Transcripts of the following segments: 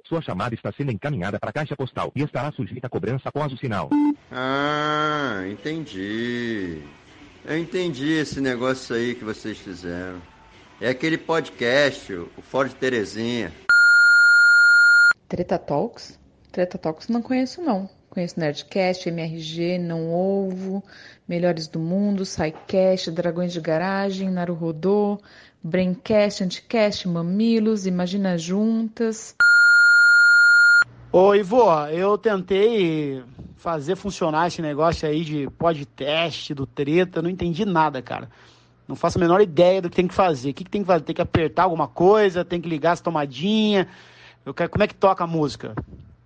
Sua chamada está sendo encaminhada para a caixa postal e estará sujeita a cobrança após o sinal. Ah, entendi. Eu entendi esse negócio aí que vocês fizeram. É aquele podcast, o Fora de Terezinha. Treta Talks? Treta Talks não conheço, não. Conheço Nerdcast, MRG, Não Ovo, Melhores do Mundo, SciCast, Dragões de Garagem, Naruhodô, Braincast, Anticast, Mamilos, Imagina Juntas. Ô, Ivo, eu tentei fazer funcionar esse negócio aí de podcast, do Treta, não entendi nada, cara. Não faço a menor ideia do que tem que fazer. O que tem que fazer? Tem que apertar alguma coisa? Tem que ligar as tomadinhas? Como é que toca a música?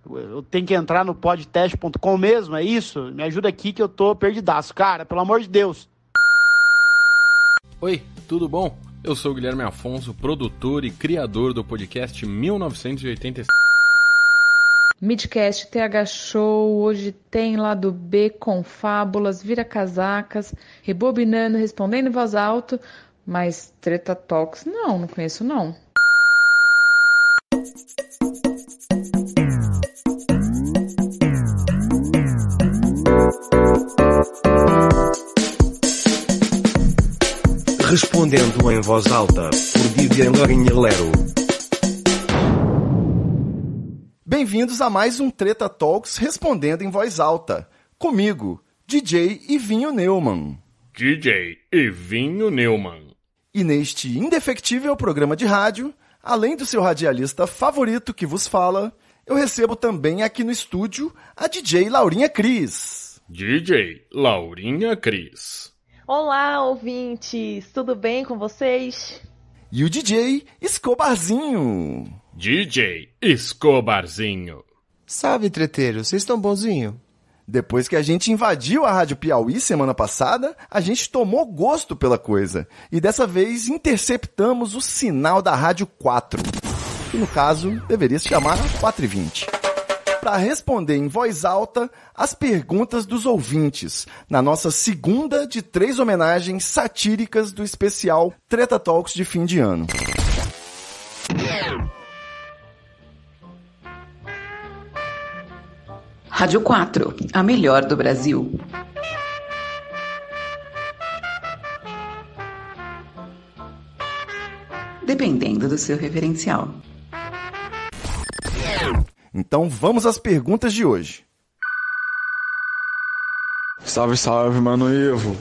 Eu tenho que entrar no podcast.com mesmo, é isso? Me ajuda aqui que eu tô perdidaço. Cara, pelo amor de Deus. Oi, tudo bom? Eu sou o Guilherme Afonso, produtor e criador do podcast 1986. Midcast, TH Show, hoje tem Lado B, Confábulas, Vira Casacas, Rebobinando, Respondendo em Voz Alta, mas Treta Talks não conheço não. Respondendo em Voz Alta, por Vivian Lourinha Lero. Bem-vindos a mais um Treta Talks Respondendo em Voz Alta. Comigo, DJ Ivinho Neumann. DJ Ivinho Neumann. E neste indefectível programa de rádio, além do seu radialista favorito que vos fala, eu recebo também aqui no estúdio a DJ Laurinha Cris. DJ Laurinha Cris. Olá, ouvintes! Tudo bem com vocês? E o DJ Escobarzinho. DJ Escobarzinho. Salve, treteiros, vocês estão bonzinho? Depois que a gente invadiu a Rádio Piauí semana passada, a gente tomou gosto pela coisa. E dessa vez interceptamos o sinal da Rádio 4. Que no caso, deveria se chamar 420. Para responder em voz alta as perguntas dos ouvintes, na nossa segunda de 3 homenagens satíricas do especial Treta Talks de fim de ano. Rádio 4, a melhor do Brasil. Dependendo do seu referencial. Então vamos às perguntas de hoje. Salve, salve, mano Ivo.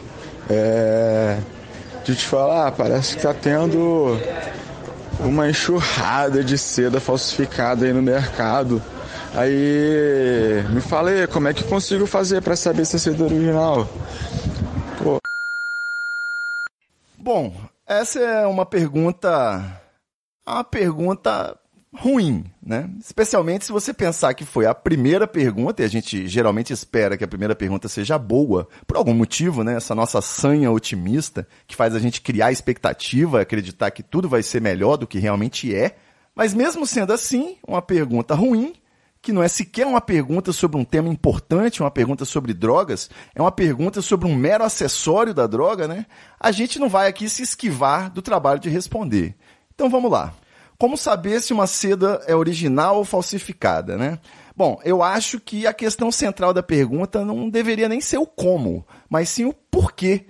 De te falar, parece que tá tendo uma enxurrada de seda falsificada aí no mercado. Aí, me fala aí, como é que eu consigo fazer pra saber se é seda original? Pô. Bom, essa é uma pergunta ruim, né? Especialmente se você pensar que foi a primeira pergunta, e a gente geralmente espera que a primeira pergunta seja boa, por algum motivo, né? Essa nossa sanha otimista, que faz a gente criar expectativa, acreditar que tudo vai ser melhor do que realmente é. Mas mesmo sendo assim, uma pergunta ruim, que não é sequer uma pergunta sobre um tema importante, uma pergunta sobre drogas, é uma pergunta sobre um mero acessório da droga, né? A gente não vai aqui se esquivar do trabalho de responder. Então vamos lá. Como saber se uma seda é original ou falsificada, né? Bom, eu acho que a questão central da pergunta não deveria nem ser o como, mas sim o porquê.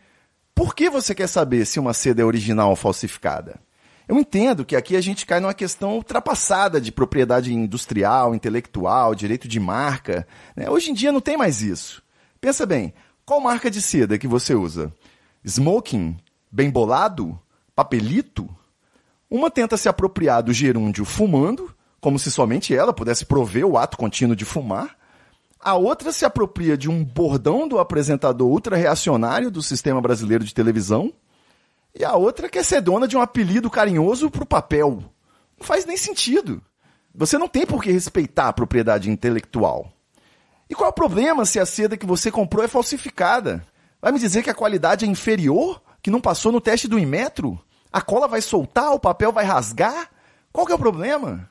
Por que você quer saber se uma seda é original ou falsificada? Eu entendo que aqui a gente cai numa questão ultrapassada de propriedade industrial, intelectual, direito de marca, né? Hoje em dia não tem mais isso. Pensa bem, qual marca de seda que você usa? Smoking? Bem bolado? Papelito? Uma tenta se apropriar do gerúndio fumando, como se somente ela pudesse prover o ato contínuo de fumar. A outra se apropria de um bordão do apresentador ultra-reacionário do sistema brasileiro de televisão. E a outra quer ser dona de um apelido carinhoso pro papel. Não faz nem sentido. Você não tem por que respeitar a propriedade intelectual. E qual é o problema se a seda que você comprou é falsificada? Vai me dizer que a qualidade é inferior? Que não passou no teste do Inmetro? A cola vai soltar? O papel vai rasgar? Qual que é o problema?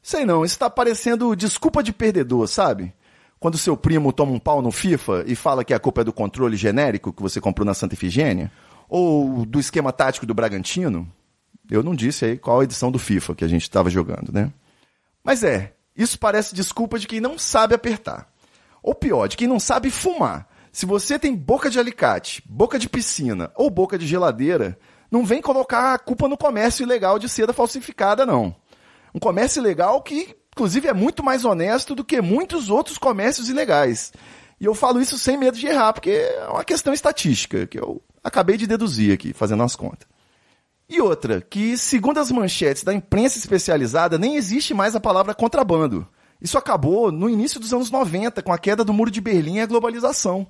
Sei não, isso tá parecendo desculpa de perdedor, sabe? Quando seu primo toma um pau no FIFA e fala que a culpa é do controle genérico que você comprou na Santa Efigênia? Ou do esquema tático do Bragantino? Eu não disse aí qual a edição do FIFA que a gente estava jogando, né? Mas Isso parece desculpa de quem não sabe apertar. Ou pior, de quem não sabe fumar. Se você tem boca de alicate, boca de piscina ou boca de geladeira, não vem colocar a culpa no comércio ilegal de seda falsificada, não. Um comércio ilegal que, inclusive, é muito mais honesto do que muitos outros comércios ilegais. E eu falo isso sem medo de errar, porque é uma questão estatística, que eu acabei de deduzir aqui, fazendo as contas. E outra, que segundo as manchetes da imprensa especializada, nem existe mais a palavra contrabando. Isso acabou no início dos anos 90, com a queda do Muro de Berlim e a globalização.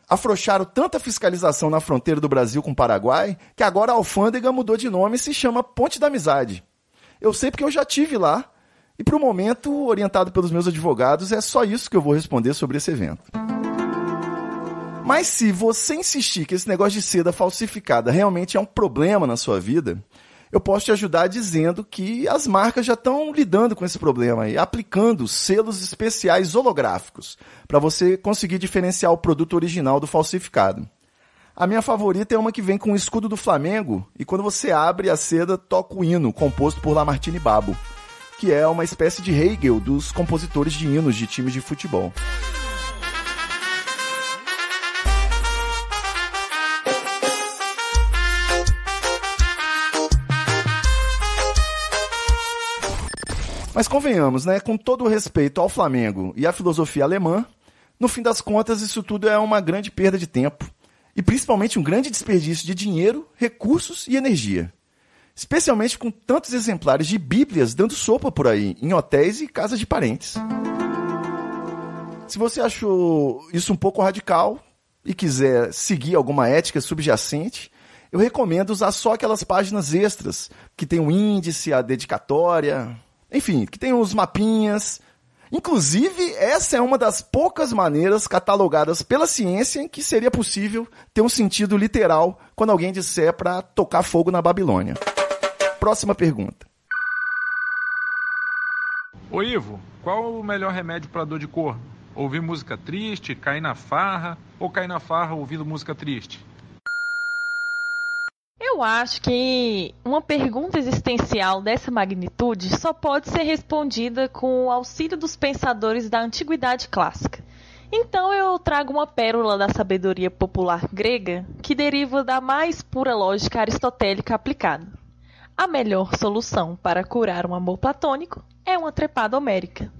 Afrouxaram tanta fiscalização na fronteira do Brasil com o Paraguai, que agora a alfândega mudou de nome e se chama Ponte da Amizade. Eu sei porque eu já estive lá, e para o momento, orientado pelos meus advogados, é só isso que eu vou responder sobre esse evento. Mas se você insistir que esse negócio de seda falsificada realmente é um problema na sua vida, eu posso te ajudar dizendo que as marcas já estão lidando com esse problema e aplicando selos especiais holográficos para você conseguir diferenciar o produto original do falsificado. A minha favorita é uma que vem com o escudo do Flamengo e quando você abre a seda toca o hino composto por Lamartine Babo, que é uma espécie de Hegel dos compositores de hinos de times de futebol. Mas convenhamos, né? Com todo o respeito ao Flamengo e à filosofia alemã, no fim das contas isso tudo é uma grande perda de tempo. E principalmente um grande desperdício de dinheiro, recursos e energia. Especialmente com tantos exemplares de bíblias dando sopa por aí, em hotéis e casas de parentes. Se você achou isso um pouco radical e quiser seguir alguma ética subjacente, eu recomendo usar só aquelas páginas extras, que tem o índice, a dedicatória... Enfim, que tem uns mapinhas. Inclusive, essa é uma das poucas maneiras catalogadas pela ciência em que seria possível ter um sentido literal quando alguém disser para tocar fogo na Babilônia. Próxima pergunta. Ô Ivo, qual o melhor remédio para dor de corno? Ouvir música triste, cair na farra ou cair na farra ouvindo música triste? Eu acho que uma pergunta existencial dessa magnitude só pode ser respondida com o auxílio dos pensadores da antiguidade clássica. Então eu trago uma pérola da sabedoria popular grega que deriva da mais pura lógica aristotélica aplicada. A melhor solução para curar um amor platônico é uma trepada homérica.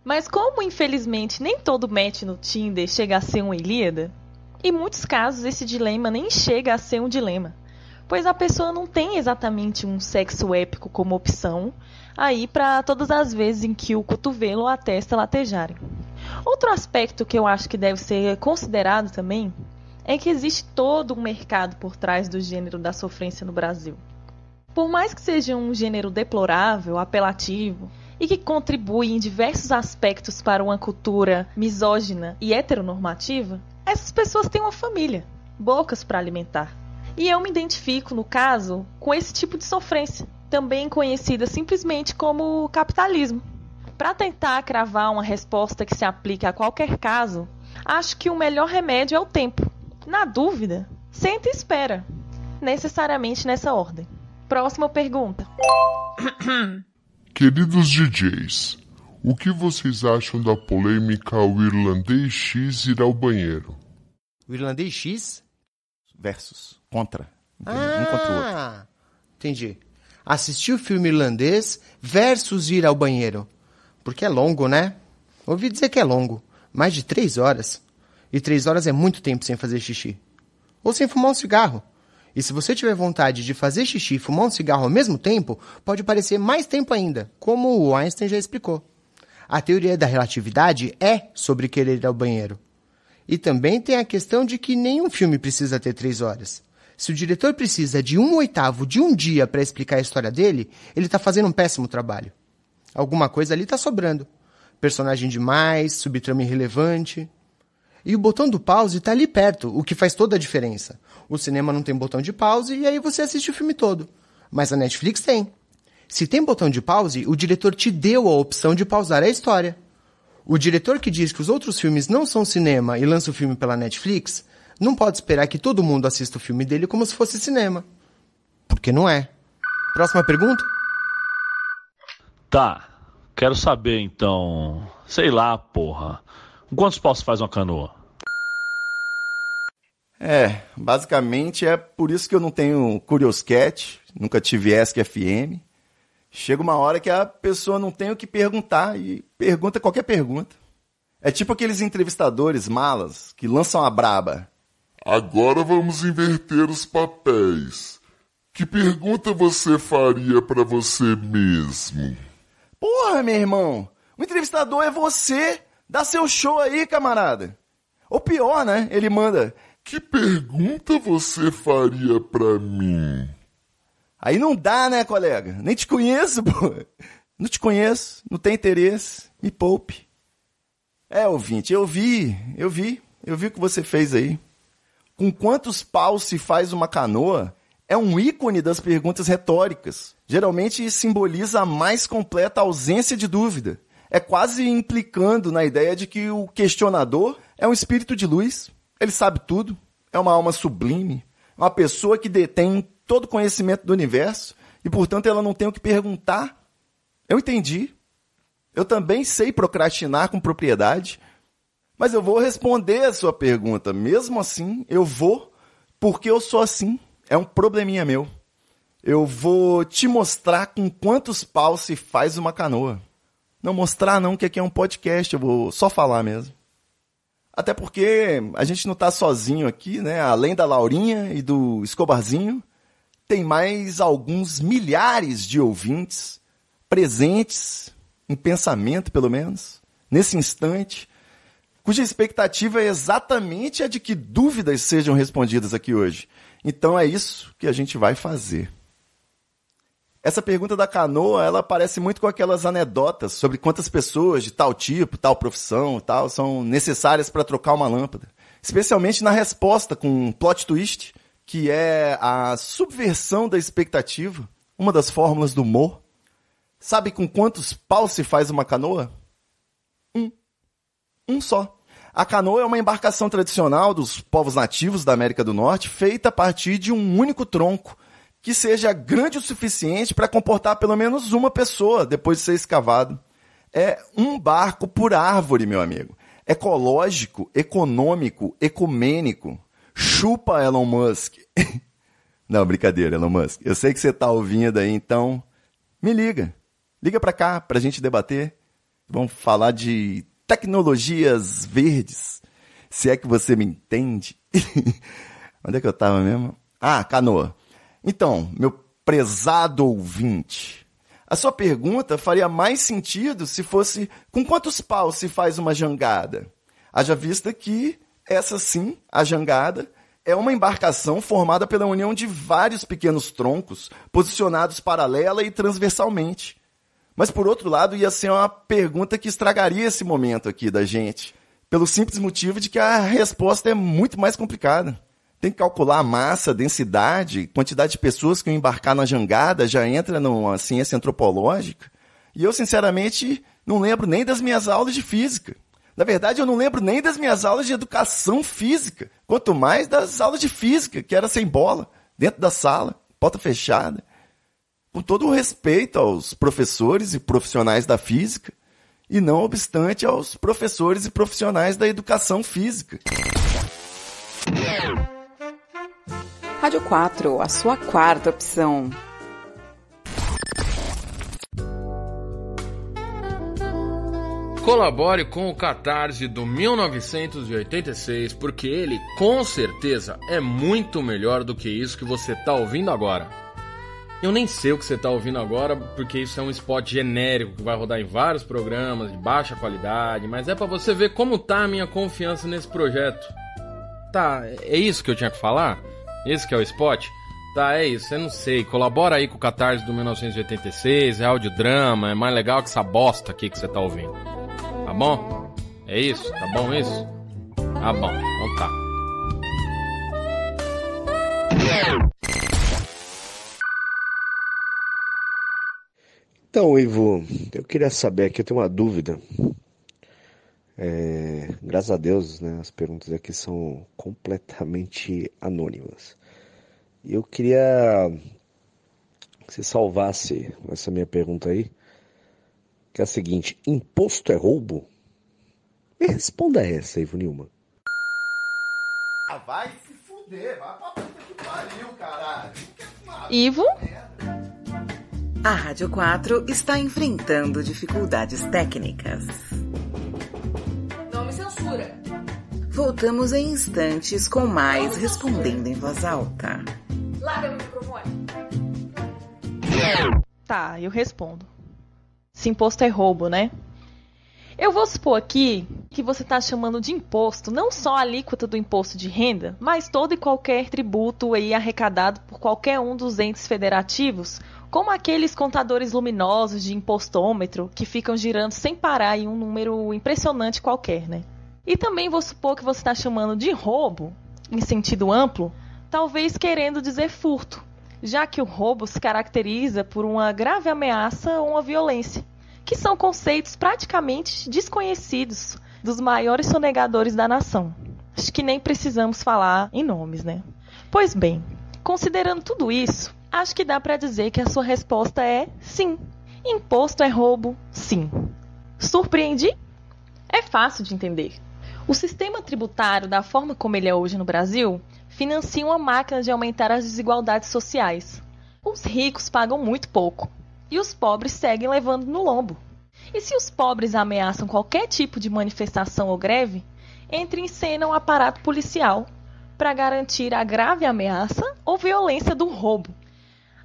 Mas como infelizmente nem todo match no Tinder chega a ser uma Ilíada, em muitos casos esse dilema nem chega a ser um dilema. Pois a pessoa não tem exatamente um sexo épico como opção aí para todas as vezes em que o cotovelo ou a testa latejarem. Outro aspecto que eu acho que deve ser considerado também é que existe todo um mercado por trás do gênero da sofrência no Brasil. Por mais que seja um gênero deplorável, apelativo e que contribui em diversos aspectos para uma cultura misógina e heteronormativa, essas pessoas têm uma família, bocas para alimentar. E eu me identifico, no caso, com esse tipo de sofrência, também conhecida simplesmente como capitalismo. Para tentar cravar uma resposta que se aplique a qualquer caso, acho que o melhor remédio é o tempo. Na dúvida, senta e espera. Necessariamente nessa ordem. Próxima pergunta. Queridos DJs, o que vocês acham da polêmica o irlandês X ir ao banheiro? O irlandês X? Versus. Contra. Um contra o outro. Entendi. Assistir o filme irlandês versus ir ao banheiro. Porque é longo, né? Ouvi dizer que é longo. Mais de 3 horas. E 3 horas é muito tempo sem fazer xixi. Ou sem fumar um cigarro. E se você tiver vontade de fazer xixi e fumar um cigarro ao mesmo tempo, pode parecer mais tempo ainda, como o Einstein já explicou. A teoria da relatividade é sobre querer ir ao banheiro. E também tem a questão de que nenhum filme precisa ter 3 horas. Se o diretor precisa de 1/8 de um dia para explicar a história dele, ele está fazendo um péssimo trabalho. Alguma coisa ali está sobrando. Personagem demais, subtrama irrelevante. E o botão do pause está ali perto, o que faz toda a diferença. O cinema não tem botão de pause e aí você assiste o filme todo. Mas a Netflix tem. Se tem botão de pause, o diretor te deu a opção de pausar a história. O diretor que diz que os outros filmes não são cinema e lança o filme pela Netflix, não pode esperar que todo mundo assista o filme dele como se fosse cinema. Porque não é. Próxima pergunta? Tá. Quero saber, então... Sei lá, porra. Com quantos paus se faz uma canoa? Basicamente é por isso que eu não tenho Curioscat, nunca tive Ask FM. Chega uma hora que a pessoa não tem o que perguntar e pergunta qualquer pergunta. É tipo aqueles entrevistadores malas que lançam a braba. Agora vamos inverter os papéis. Que pergunta você faria pra você mesmo? Porra, meu irmão, o entrevistador é você. Dá seu show aí, camarada. Ou pior, né? Ele manda... Que pergunta você faria pra mim? Aí não dá, né, colega? Nem te conheço, pô. Não te conheço, não tem interesse. Me poupe. Ouvinte, eu vi o que você fez aí. Com quantos paus se faz uma canoa é um ícone das perguntas retóricas. Geralmente simboliza a mais completa ausência de dúvida. É quase implicando na ideia de que o questionador é um espírito de luz. Ele sabe tudo, é uma alma sublime, uma pessoa que detém todo o conhecimento do universo e, portanto, ela não tem o que perguntar. Eu entendi. Eu também sei procrastinar com propriedade, mas eu vou responder a sua pergunta. Mesmo assim, eu vou, porque eu sou assim. É um probleminha meu. Eu vou te mostrar com quantos paus se faz uma canoa. Não mostrar não, que aqui é um podcast, eu vou só falar mesmo. Até porque a gente não está sozinho aqui, né? Além da Laurinha e do Escobarzinho, tem mais alguns milhares de ouvintes presentes, em pensamento pelo menos, nesse instante, cuja expectativa é exatamente a de que dúvidas sejam respondidas aqui hoje. Então é isso que a gente vai fazer. Essa pergunta da canoa, ela parece muito com aquelas anedotas sobre quantas pessoas de tal tipo, tal profissão, tal, são necessárias para trocar uma lâmpada. Especialmente na resposta com um plot twist, que é a subversão da expectativa, uma das fórmulas do humor. Sabe com quantos paus se faz uma canoa? Um só. A canoa é uma embarcação tradicional dos povos nativos da América do Norte, feita a partir de um único tronco, que seja grande o suficiente para comportar pelo menos uma pessoa depois de ser escavado. É um barco por árvore, meu amigo. Ecológico, econômico, ecumênico. Chupa, Elon Musk. Não, brincadeira, Elon Musk. Eu sei que você está ouvindo aí, então me liga. Liga para cá para a gente debater. Vamos falar de tecnologias verdes. Se é que você me entende. Onde é que eu estava mesmo? Canoa. Então, meu prezado ouvinte, a sua pergunta faria mais sentido se fosse com quantos paus se faz uma jangada? Haja vista que essa sim, a jangada, é uma embarcação formada pela união de vários pequenos troncos posicionados paralela e transversalmente. Mas, por outro lado, ia ser uma pergunta que estragaria esse momento aqui da gente, pelo simples motivo de que a resposta é muito mais complicada. Tem que calcular a massa, densidade, quantidade de pessoas que iam embarcar na jangada, já entra numa ciência antropológica. E eu, sinceramente, não lembro nem das minhas aulas de física. Na verdade, eu não lembro nem das minhas aulas de educação física, quanto mais das aulas de física, que era sem bola, dentro da sala, porta fechada. Com todo o respeito aos professores e profissionais da física, e não obstante aos professores e profissionais da educação física. Rádio 4, a sua quarta opção. Colabore com o Catarse do 1986, porque ele, com certeza, é muito melhor do que isso que você está ouvindo agora. Eu nem sei o que você está ouvindo agora, porque isso é um spot genérico que vai rodar em vários programas de baixa qualidade, mas é para você ver como tá a minha confiança nesse projeto. Tá, é isso que eu tinha que falar? Esse que é o spot? Tá, é isso, eu não sei. Colabora aí com o Catarse do 1986, é audiodrama, é mais legal que essa bosta aqui que você tá ouvindo. Tá bom? É isso? Tá bom isso? Tá bom, então tá. Então, Ivo, eu queria saber aqui, eu tenho uma dúvida. Graças a Deus, né, as perguntas aqui são completamente anônimas. E eu queria que você salvasse essa minha pergunta aí, que é a seguinte: imposto é roubo? Me responda essa, Ivo Nilman. Ah, vai se fuder, vai pra puta que pariu, caralho. Ivo? A Rádio 4 está enfrentando dificuldades técnicas. Não me censura. Voltamos em instantes com mais Respondendo em Voz Alta. Larga meu microfone. Tá, eu respondo. Se imposto é roubo, né? Eu vou supor aqui que você está chamando de imposto não só a alíquota do imposto de renda, mas todo e qualquer tributo aí arrecadado por qualquer um dos entes federativos, como aqueles contadores luminosos de impostômetro que ficam girando sem parar em um número impressionante qualquer, né? E também vou supor que você está chamando de roubo, em sentido amplo, talvez querendo dizer furto, já que o roubo se caracteriza por uma grave ameaça ou uma violência, que são conceitos praticamente desconhecidos dos maiores sonegadores da nação. Acho que nem precisamos falar em nomes, né? Pois bem, considerando tudo isso, acho que dá para dizer que a sua resposta é sim. Imposto é roubo, sim. Surpreendi? É fácil de entender. O sistema tributário, da forma como ele é hoje no Brasil, financia uma máquina de aumentar as desigualdades sociais. Os ricos pagam muito pouco e os pobres seguem levando no lombo. E se os pobres ameaçam qualquer tipo de manifestação ou greve, entra em cena um aparato policial para garantir a grave ameaça ou violência do roubo.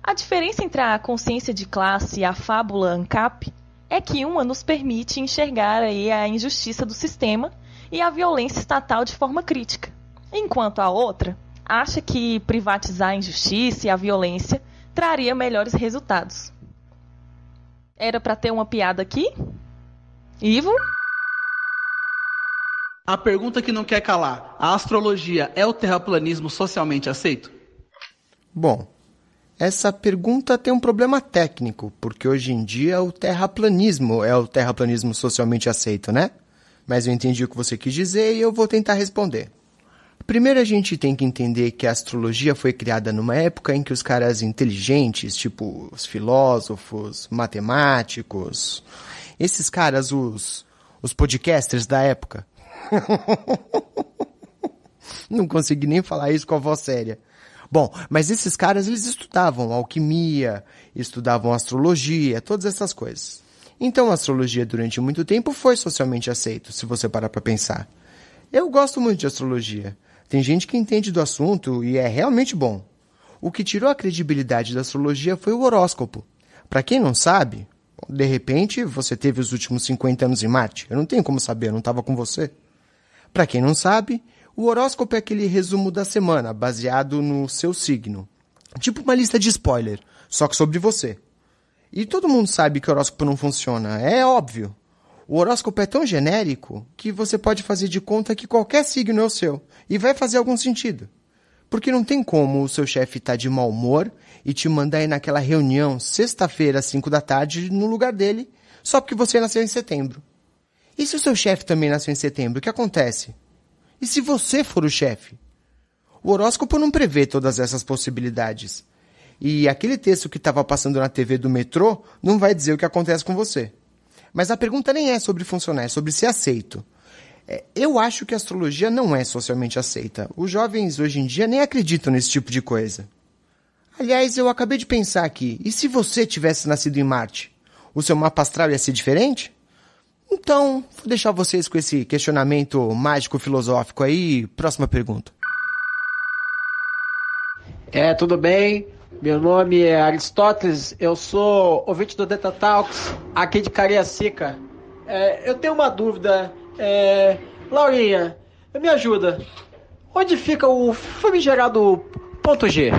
A diferença entre a consciência de classe e a fábula ANCAP é que uma nos permite enxergar aí a injustiça do sistema e a violência estatal de forma crítica, enquanto a outra acha que privatizar a injustiça e a violência traria melhores resultados. Era para ter uma piada aqui? Ivo? A pergunta que não quer calar: a astrologia é o terraplanismo socialmente aceito? Bom, essa pergunta tem um problema técnico, porque hoje em dia o terraplanismo é o terraplanismo socialmente aceito, né? Mas eu entendi o que você quis dizer e eu vou tentar responder. Primeiro a gente tem que entender que a astrologia foi criada numa época em que os caras inteligentes, tipo os filósofos, matemáticos, esses caras, os podcasters da época. Não consegui nem falar isso com a voz séria. Bom, mas esses caras, eles estudavam alquimia, estudavam astrologia, todas essas coisas. Então a astrologia durante muito tempo foi socialmente aceito, se você parar pra pensar. Eu gosto muito de astrologia. Tem gente que entende do assunto e é realmente bom. O que tirou a credibilidade da astrologia foi o horóscopo. Para quem não sabe, de repente você teve os últimos 50 anos em Marte. Eu não tenho como saber, eu não estava com você. Para quem não sabe, o horóscopo é aquele resumo da semana, baseado no seu signo. Tipo uma lista de spoiler, só que sobre você. E todo mundo sabe que o horóscopo não funciona, é óbvio. O horóscopo é tão genérico que você pode fazer de conta que qualquer signo é o seu. E vai fazer algum sentido. Porque não tem como o seu chefe estar de mau humor e te mandar ir naquela reunião sexta-feira às 5 da tarde no lugar dele, só porque você nasceu em setembro. E se o seu chefe também nasceu em setembro, o que acontece? E se você for o chefe? O horóscopo não prevê todas essas possibilidades. E aquele texto que estava passando na TV do metrô não vai dizer o que acontece com você. Mas a pergunta nem é sobre funcionar, é sobre ser aceito. Eu acho que a astrologia não é socialmente aceita. Os jovens hoje em dia nem acreditam nesse tipo de coisa. Aliás, eu acabei de pensar aqui, e se você tivesse nascido em Marte? O seu mapa astral ia ser diferente? Então, vou deixar vocês com esse questionamento mágico-filosófico aí. Próxima pergunta. Tudo bem? Meu nome é Aristóteles, eu sou ouvinte do Data Talks, aqui de Cariacica. Eu tenho uma dúvida. Laurinha, me ajuda. Onde fica o famigerado ponto G?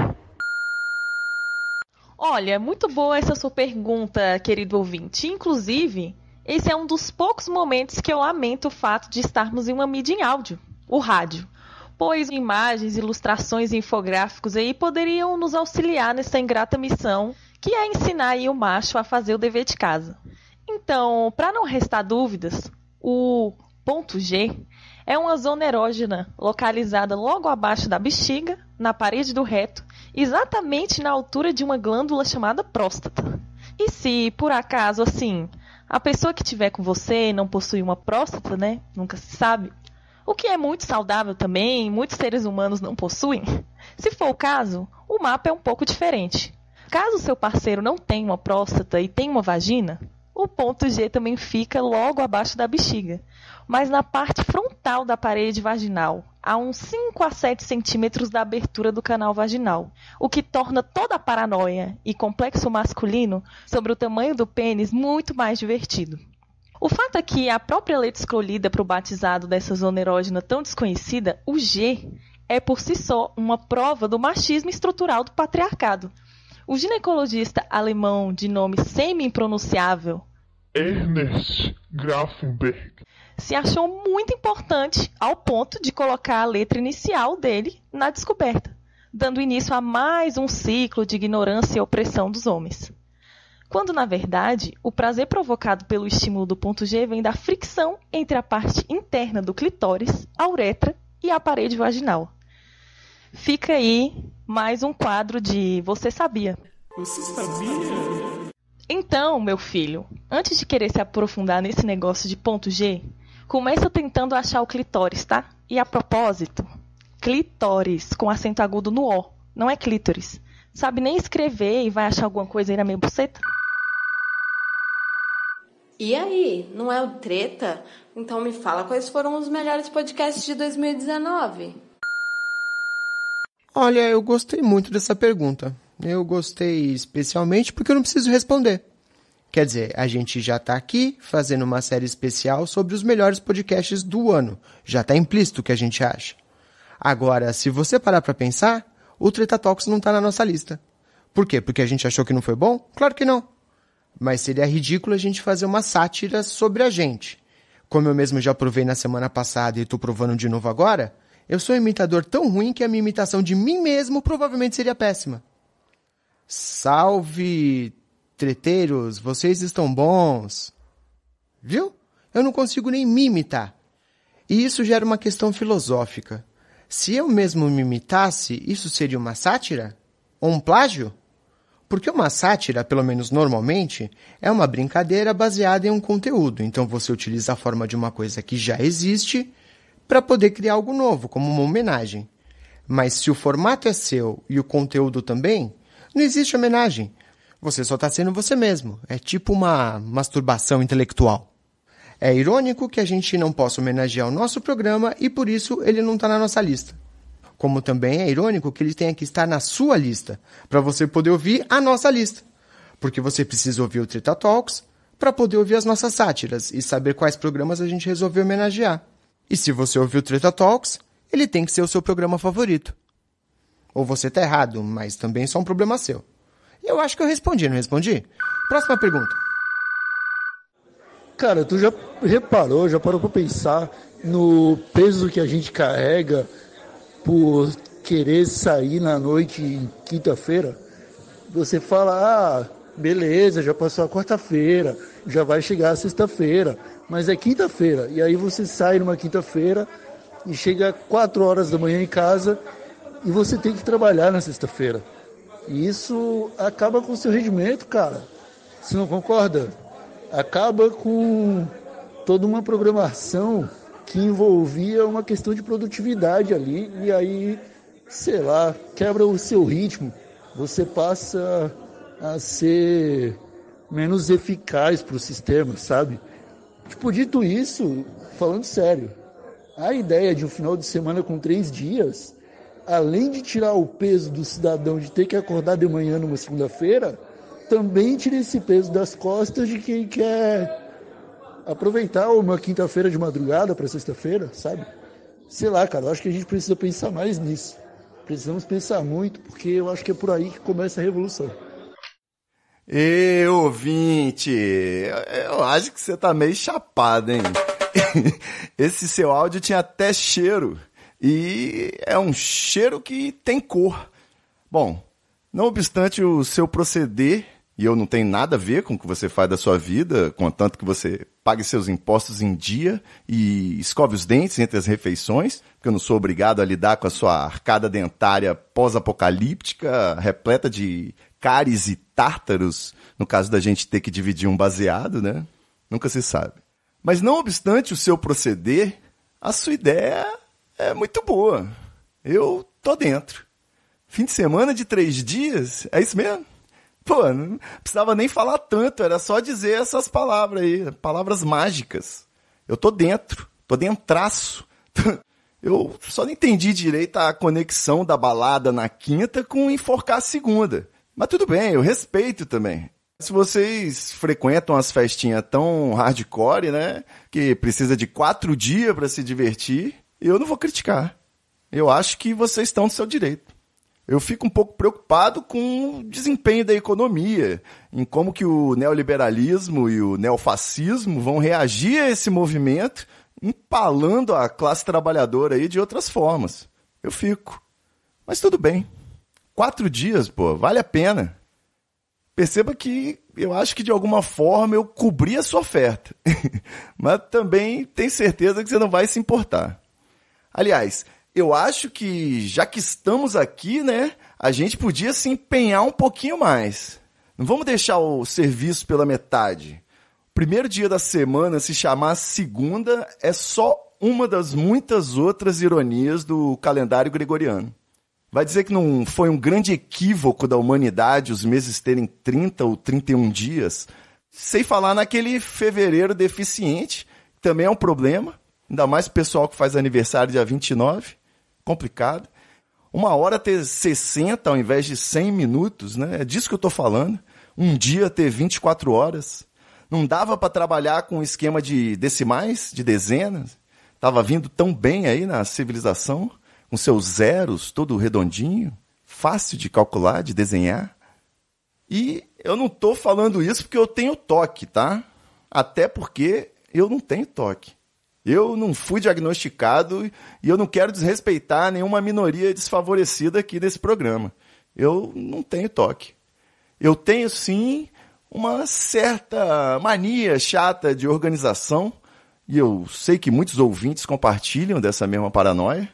Olha, muito boa essa sua pergunta, querido ouvinte. Inclusive, esse é um dos poucos momentos que eu lamento o fato de estarmos em uma mídia em áudio, o rádio. Pois imagens, ilustrações e infográficos aí poderiam nos auxiliar nessa ingrata missão, que é ensinar aí o macho a fazer o dever de casa. Então, para não restar dúvidas, o ponto G é uma zona erógena localizada logo abaixo da bexiga, na parede do reto, exatamente na altura de uma glândula chamada próstata. E se, por acaso, assim, A pessoa que estiver com você não possui uma próstata, né? Nunca se sabe. O que é muito saudável também, muitos seres humanos não possuem. Se for o caso, o mapa é um pouco diferente. Caso seu parceiro não tenha uma próstata e tenha uma vagina, o ponto G também fica logo abaixo da bexiga, mas na parte frontal da parede vaginal, a uns 5 a 7 centímetros da abertura do canal vaginal, o que torna toda a paranoia e complexo masculino sobre o tamanho do pênis muito mais divertido. O fato é que a própria letra escolhida para o batizado dessa zona erógena tão desconhecida, o G, é por si só uma prova do machismo estrutural do patriarcado. O ginecologista alemão de nome semi-impronunciável, Ernest Grafenberg, se achou muito importante ao ponto de colocar a letra inicial dele na descoberta, dando início a mais um ciclo de ignorância e opressão dos homens. Quando, na verdade, o prazer provocado pelo estímulo do ponto G vem da fricção entre a parte interna do clitóris, a uretra e a parede vaginal. Fica aí mais um quadro de Você Sabia? Você sabia? Então, meu filho, antes de querer se aprofundar nesse negócio de ponto G, começa tentando achar o clitóris, tá? E a propósito, clitóris, com acento agudo no O, não é clítoris. Sabe nem escrever e vai achar alguma coisa aí na minha buceta? E aí, não é o treta? Então me fala quais foram os melhores podcasts de 2019. Olha, eu gostei muito dessa pergunta. Eu gostei especialmente porque eu não preciso responder. Quer dizer, a gente já está aqui fazendo uma série especial sobre os melhores podcasts do ano. Já está implícito o que a gente acha. Agora, se você parar para pensar, o Treta Talks não está na nossa lista. Por quê? Porque a gente achou que não foi bom? Claro que não. Mas seria ridículo a gente fazer uma sátira sobre a gente. Como eu mesmo já provei na semana passada e estou provando de novo agora, eu sou um imitador tão ruim que a minha imitação de mim mesmo provavelmente seria péssima. Salve, treteiros, vocês estão bons. Viu? Eu não consigo nem me imitar. E isso gera uma questão filosófica. Se eu mesmo me imitasse, isso seria uma sátira? Ou um plágio? Porque uma sátira, pelo menos normalmente, é uma brincadeira baseada em um conteúdo. Então você utiliza a forma de uma coisa que já existe para poder criar algo novo, como uma homenagem. Mas se o formato é seu e o conteúdo também, não existe homenagem. Você só está sendo você mesmo. É tipo uma masturbação intelectual. É irônico que a gente não possa homenagear o nosso programa e por isso ele não está na nossa lista. Como também é irônico que ele tenha que estar na sua lista, para você poder ouvir a nossa lista. Porque você precisa ouvir o Treta Talks para poder ouvir as nossas sátiras e saber quais programas a gente resolveu homenagear. E se você ouviu o Treta Talks, ele tem que ser o seu programa favorito. Ou você está errado, mas também só um problema seu. Eu acho que eu respondi, não respondi? Próxima pergunta. Cara, tu já reparou, já parou pra pensar no peso que a gente carrega por querer sair na noite em quinta-feira? Você fala, beleza, já passou a quarta-feira, já vai chegar a sexta-feira, mas é quinta-feira. E aí você sai numa quinta-feira e chega 4 horas da manhã em casa e você tem que trabalhar na sexta-feira. E isso acaba com o seu rendimento, cara. Você não concorda? Acaba com toda uma programação que envolvia uma questão de produtividade ali, e aí, sei lá, quebra o seu ritmo, você passa a ser menos eficaz para o sistema, sabe? Tipo, dito isso, falando sério, a ideia de um final de semana com 3 dias, além de tirar o peso do cidadão de ter que acordar de manhã numa segunda-feira, também tira esse peso das costas de quem quer aproveitar uma quinta-feira de madrugada para sexta-feira, sabe? Sei lá, cara, eu acho que a gente precisa pensar mais nisso. Precisamos pensar muito, porque eu acho que é por aí que começa a revolução. Ê, ouvinte, eu acho que você tá meio chapado, hein? Esse seu áudio tinha até cheiro. E é um cheiro que tem cor. Bom, não obstante o seu proceder, e eu não tenho nada a ver com o que você faz da sua vida, contanto que você pague seus impostos em dia e escove os dentes entre as refeições, porque eu não sou obrigado a lidar com a sua arcada dentária pós-apocalíptica, repleta de cáries e tártaros, no caso da gente ter que dividir um baseado, né? Nunca se sabe. Mas não obstante o seu proceder, a sua ideia é muito boa. Eu tô dentro. Fim de semana de 3 dias? É isso mesmo? Pô, não precisava nem falar tanto, era só dizer essas palavras aí, palavras mágicas. Eu tô dentro, tô dentraço. Eu só não entendi direito a conexão da balada na quinta com enforcar a segunda. Mas tudo bem, eu respeito também. Se vocês frequentam as festinhas tão hardcore, né, que precisa de 4 dias para se divertir, eu não vou criticar. Eu acho que vocês estão no seu direito. Eu fico um pouco preocupado com o desempenho da economia, em como que o neoliberalismo e o neofascismo vão reagir a esse movimento, empalando a classe trabalhadora aí de outras formas. Eu fico. Mas tudo bem. 4 dias, pô, vale a pena. Perceba que eu acho que de alguma forma eu cobri a sua oferta. Mas também tenho certeza que você não vai se importar. Aliás, eu acho que já que estamos aqui, né, a gente podia se empenhar um pouquinho mais. Não vamos deixar o serviço pela metade. O primeiro dia da semana se chamar segunda é só uma das muitas outras ironias do calendário gregoriano. Vai dizer que não foi um grande equívoco da humanidade os meses terem 30 ou 31 dias? Sem falar naquele fevereiro deficiente, que também é um problema, ainda mais o pessoal que faz aniversário dia 29, complicado. Uma hora ter 60 ao invés de 100 minutos, né? É disso que eu estou falando. Um dia ter 24 horas. Não dava para trabalhar com um esquema de decimais, de dezenas? Estava vindo tão bem aí na civilização, com seus zeros, todo redondinho, fácil de calcular, de desenhar. E eu não estou falando isso porque eu tenho toque, tá? Até porque eu não tenho toque. Eu não fui diagnosticado e eu não quero desrespeitar nenhuma minoria desfavorecida aqui desse programa. Eu não tenho toque. Eu tenho, sim, uma certa mania chata de organização, e eu sei que muitos ouvintes compartilham dessa mesma paranoia.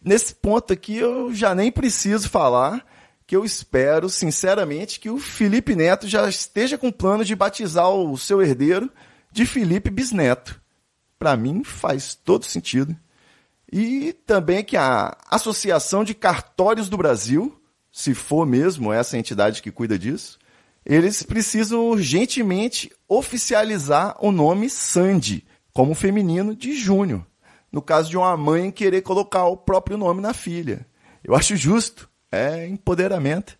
Nesse ponto aqui eu já nem preciso falar que eu espero, sinceramente, que o Felipe Neto já esteja com plano de batizar o seu herdeiro de Felipe Bisneto. Para mim faz todo sentido. E também que a Associação de Cartórios do Brasil, se for mesmo essa entidade que cuida disso, eles precisam urgentemente oficializar o nome Sandy como feminino de Júnior, no caso de uma mãe querer colocar o próprio nome na filha. Eu acho justo, é empoderamento.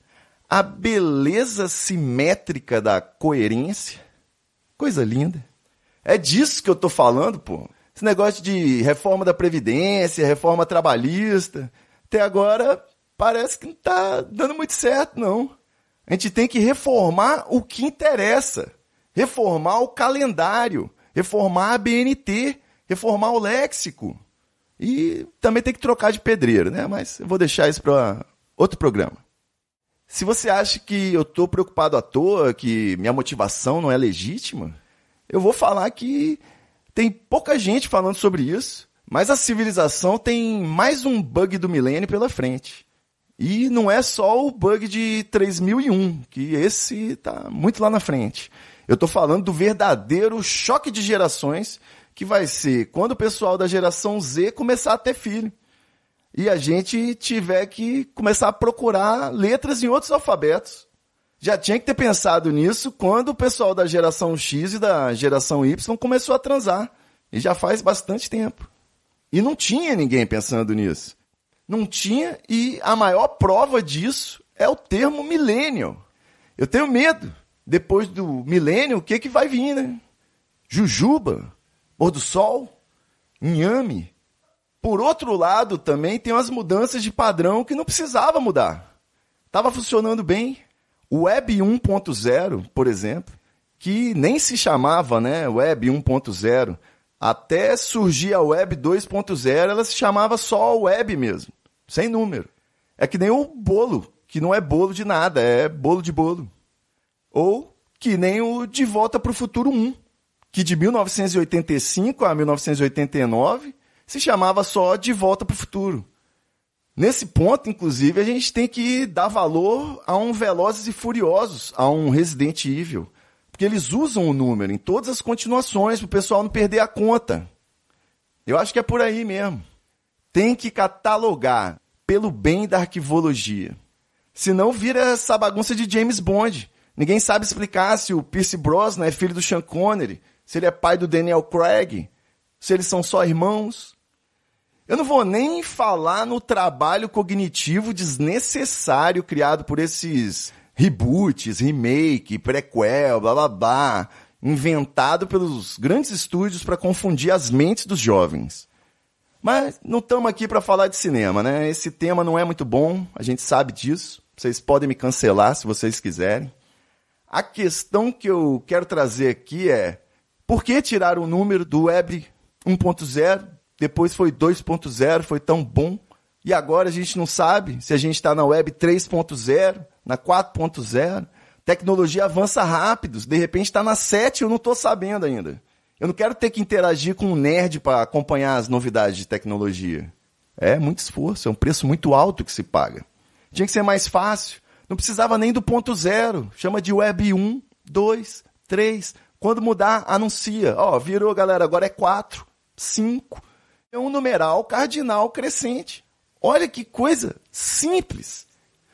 A beleza simétrica da coerência, coisa linda. É disso que eu tô falando, pô. Esse negócio de reforma da Previdência, reforma trabalhista, até agora parece que não tá dando muito certo, não. A gente tem que reformar o que interessa. Reformar o calendário, reformar a BNT, reformar o léxico. E também tem que trocar de pedreiro, né? Mas eu vou deixar isso para outro programa. Se você acha que eu estou preocupado à toa, que minha motivação não é legítima, eu vou falar que tem pouca gente falando sobre isso, mas a civilização tem mais um bug do milênio pela frente. E não é só o bug de 3001, que esse está muito lá na frente. Eu estou falando do verdadeiro choque de gerações, que vai ser quando o pessoal da geração Z começar a ter filho. E a gente tiver que começar a procurar letras em outros alfabetos. Já tinha que ter pensado nisso quando o pessoal da geração X e da geração Y começou a transar. E já faz bastante tempo. E não tinha ninguém pensando nisso. Não tinha, e a maior prova disso é o termo millennial. Eu tenho medo. Depois do milênio, o que vai vir, né? Jujuba, pôr do sol, inhame. Por outro lado, também tem umas mudanças de padrão que não precisava mudar. Estava funcionando bem. O Web 1.0, por exemplo, que nem se chamava, né, Web 1.0, até surgir a Web 2.0, ela se chamava só Web mesmo, sem número. É que nem o bolo, que não é bolo de nada, é bolo de bolo. Ou que nem o De Volta para o Futuro 1, que de 1985 a 1989 se chamava só De Volta para o Futuro. Nesse ponto, inclusive, a gente tem que dar valor a um Velozes e Furiosos, a um Resident Evil. Porque eles usam o número em todas as continuações para o pessoal não perder a conta. Eu acho que é por aí mesmo. Tem que catalogar pelo bem da arquivologia. Senão vira essa bagunça de James Bond. Ninguém sabe explicar se o Pierce Brosnan é filho do Sean Connery, se ele é pai do Daniel Craig, se eles são só irmãos. Eu não vou nem falar no trabalho cognitivo desnecessário criado por esses reboots, remake, prequel, blá blá blá, inventado pelos grandes estúdios para confundir as mentes dos jovens. Mas não estamos aqui para falar de cinema, né? Esse tema não é muito bom, a gente sabe disso. Vocês podem me cancelar se vocês quiserem. A questão que eu quero trazer aqui é: por que tirar o número do Web 1.0, depois foi 2.0, foi tão bom, e agora a gente não sabe se a gente está na Web 3.0, na 4.0, tecnologia avança rápido, de repente está na 7, eu não estou sabendo ainda. Eu não quero ter que interagir com um nerd para acompanhar as novidades de tecnologia. É muito esforço, é um preço muito alto que se paga. Tinha que ser mais fácil, não precisava nem do ponto zero, chama de Web 1, 2, 3, quando mudar, anuncia. Ó, virou, galera, agora é 4, 5, é um numeral cardinal crescente. Olha que coisa simples.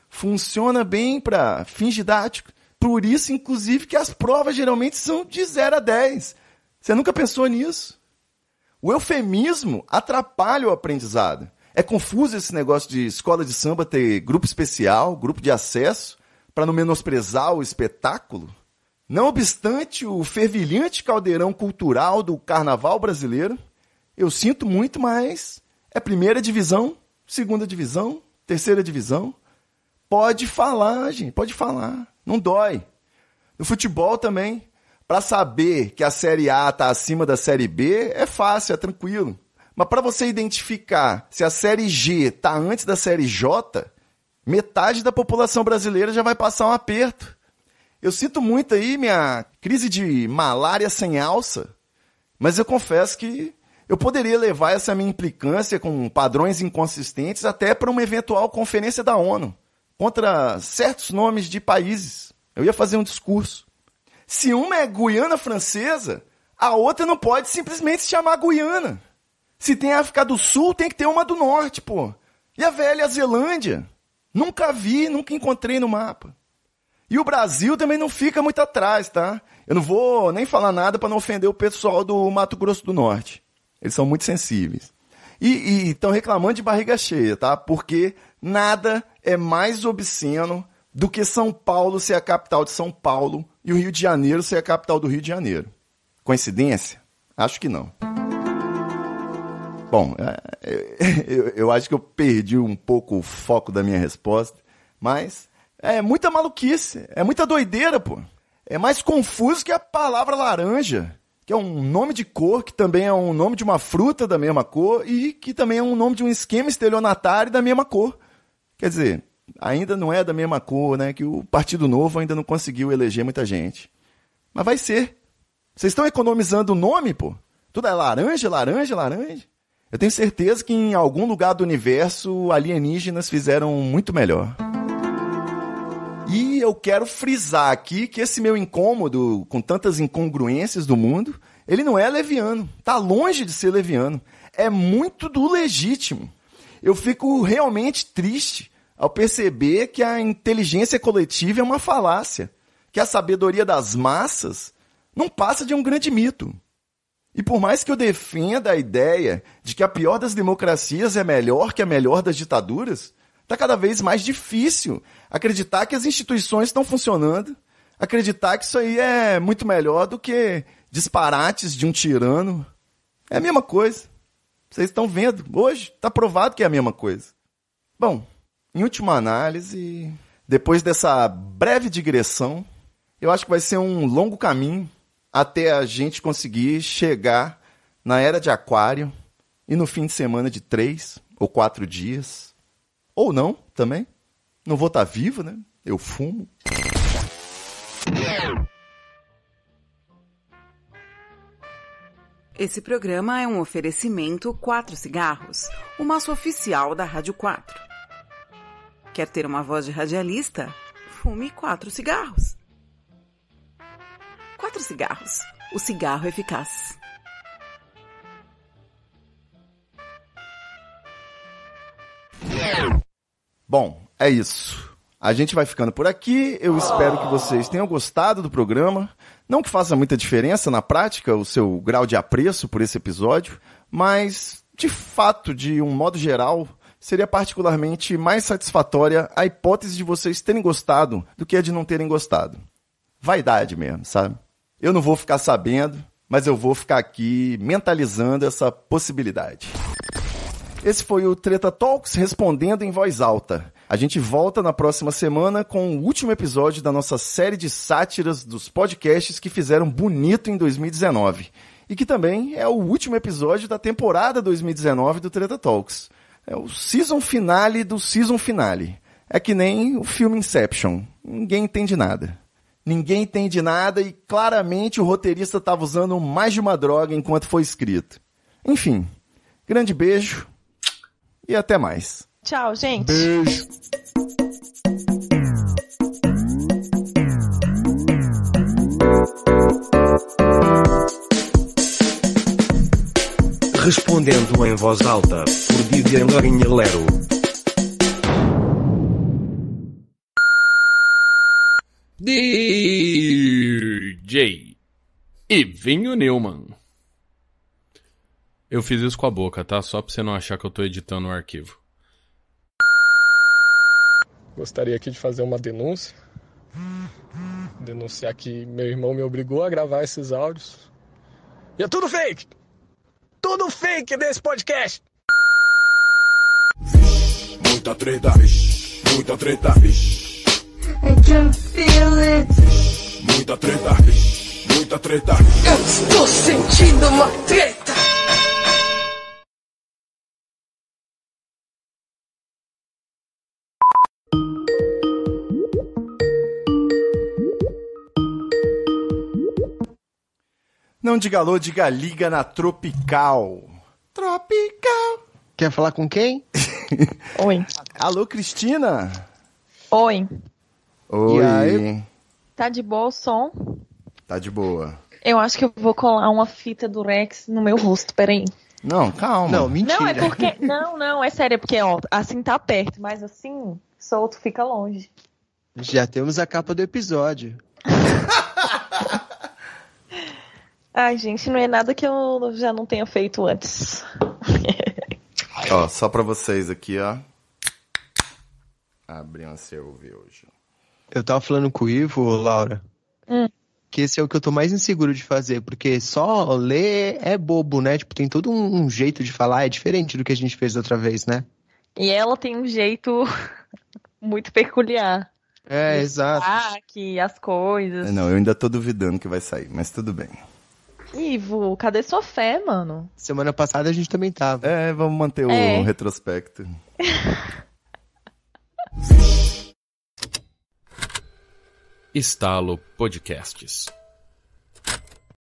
Funciona bem para fins didáticos. Por isso, inclusive, que as provas geralmente são de 0 a 10. Você nunca pensou nisso? O eufemismo atrapalha o aprendizado. É confuso esse negócio de escola de samba ter grupo especial, grupo de acesso, para não menosprezar o espetáculo. Não obstante o fervilhante caldeirão cultural do carnaval brasileiro, eu sinto muito, mas é primeira divisão, segunda divisão, terceira divisão. Pode falar, gente, pode falar. Não dói. No futebol também, para saber que a Série A está acima da Série B, é fácil, é tranquilo. Mas para você identificar se a Série G está antes da Série J, metade da população brasileira já vai passar um aperto. Eu sinto muito aí minha crise de malária sem alça, mas eu confesso que eu poderia levar essa minha implicância com padrões inconsistentes até para uma eventual conferência da ONU contra certos nomes de países. Eu ia fazer um discurso. Se uma é Guiana Francesa, a outra não pode simplesmente se chamar Guiana. Se tem a África do Sul, tem que ter uma do Norte, pô. E a velha Zelândia? Nunca vi, nunca encontrei no mapa. E o Brasil também não fica muito atrás, tá? Eu não vou nem falar nada para não ofender o pessoal do Mato Grosso do Norte. Eles são muito sensíveis. E estão reclamando de barriga cheia, tá? Porque nada é mais obsceno do que São Paulo ser a capital de São Paulo e o Rio de Janeiro ser a capital do Rio de Janeiro. Coincidência? Acho que não. Bom, eu acho que eu perdi um pouco o foco da minha resposta, mas é muita maluquice, é muita doideira, pô. É mais confuso que a palavra laranja, que é um nome de cor, que também é um nome de uma fruta da mesma cor e que também é um nome de um esquema estelionatário da mesma cor. Quer dizer, ainda não é da mesma cor, né? Que o Partido Novo ainda não conseguiu eleger muita gente. Mas vai ser. Vocês estão economizando o nome, pô? Tudo é laranja, laranja, laranja. Eu tenho certeza que em algum lugar do universo alienígenas fizeram muito melhor. E eu quero frisar aqui que esse meu incômodo com tantas incongruências do mundo, ele não é leviano. Tá longe de ser leviano. É muito do legítimo. Eu fico realmente triste ao perceber que a inteligência coletiva é uma falácia, que a sabedoria das massas não passa de um grande mito. E por mais que eu defenda a ideia de que a pior das democracias é melhor que a melhor das ditaduras, está cada vez mais difícil acreditar que as instituições estão funcionando, acreditar que isso aí é muito melhor do que disparates de um tirano. É a mesma coisa. Vocês estão vendo, hoje está provado que é a mesma coisa. Bom, em última análise, depois dessa breve digressão, eu acho que vai ser um longo caminho até a gente conseguir chegar na era de Aquário e no fim de semana de 3 ou 4 dias. Ou não, também. Não vou estar vivo, né? Eu fumo. Esse programa é um oferecimento 4 Cigarros, o maço oficial da Rádio 4. Quer ter uma voz de radialista? Fume 4 cigarros. 4 cigarros. O cigarro eficaz. Bom, é isso. A gente vai ficando por aqui. Eu espero que vocês tenham gostado do programa. Não que faça muita diferença na prática o seu grau de apreço por esse episódio, mas, de fato, de um modo geral, seria particularmente mais satisfatória a hipótese de vocês terem gostado do que a de não terem gostado. Vaidade mesmo, sabe? Eu não vou ficar sabendo, mas eu vou ficar aqui mentalizando essa possibilidade. Esse foi o Treta Talks respondendo em voz alta. A gente volta na próxima semana com o último episódio da nossa série de sátiras dos podcasts que fizeram bonito em 2019. E que também é o último episódio da temporada 2019 do Treta Talks. É o season finale do season finale. É que nem o filme Inception. Ninguém entende nada. Ninguém entende nada e claramente o roteirista estava usando mais de uma droga enquanto foi escrito. Enfim, grande beijo e até mais. Tchau, gente. Beijo. Respondendo em voz alta, por Vivian Lorinha Lero. DJ Ivinho Neumann. Eu fiz isso com a boca, tá? Só pra você não achar que eu tô editando o arquivo. Gostaria aqui de fazer uma denúncia. Denunciar que meu irmão me obrigou a gravar esses áudios. E é tudo fake! Tudo fake desse podcast! Muita treta, bicho. Muita treta, bicho. I can feel it. Muita treta, bicho. Muita treta. Eu estou sentindo uma treta. Não diga alô, diga liga na Tropical. Tropical. Quer falar com quem? Oi. Alô, Cristina. Oi. Oi. E aí? Tá de boa o som? Tá de boa. Eu acho que eu vou colar uma fita do Rex no meu rosto, peraí. Não, calma. Não, mentira. Não, é porque... Não, é sério, é porque, ó, assim tá perto, mas assim, solto fica longe. Já temos a capa do episódio. Ai, gente, não é nada que eu já não tenha feito antes. Ó, só pra vocês aqui, ó. Abri uma cerveja. Eu tava falando com o Ivo, Laura, que esse é o que eu tô mais inseguro de fazer, porque só ler é bobo, né? Tipo, tem todo um jeito de falar, é diferente do que a gente fez outra vez, né? E ela tem um jeito muito peculiar. É, exato. Que as coisas. Não, eu ainda tô duvidando que vai sair, mas tudo bem. Ivo, cadê sua fé, mano? Semana passada a gente também tava. É, vamos manter o retrospecto. Estalo Podcasts.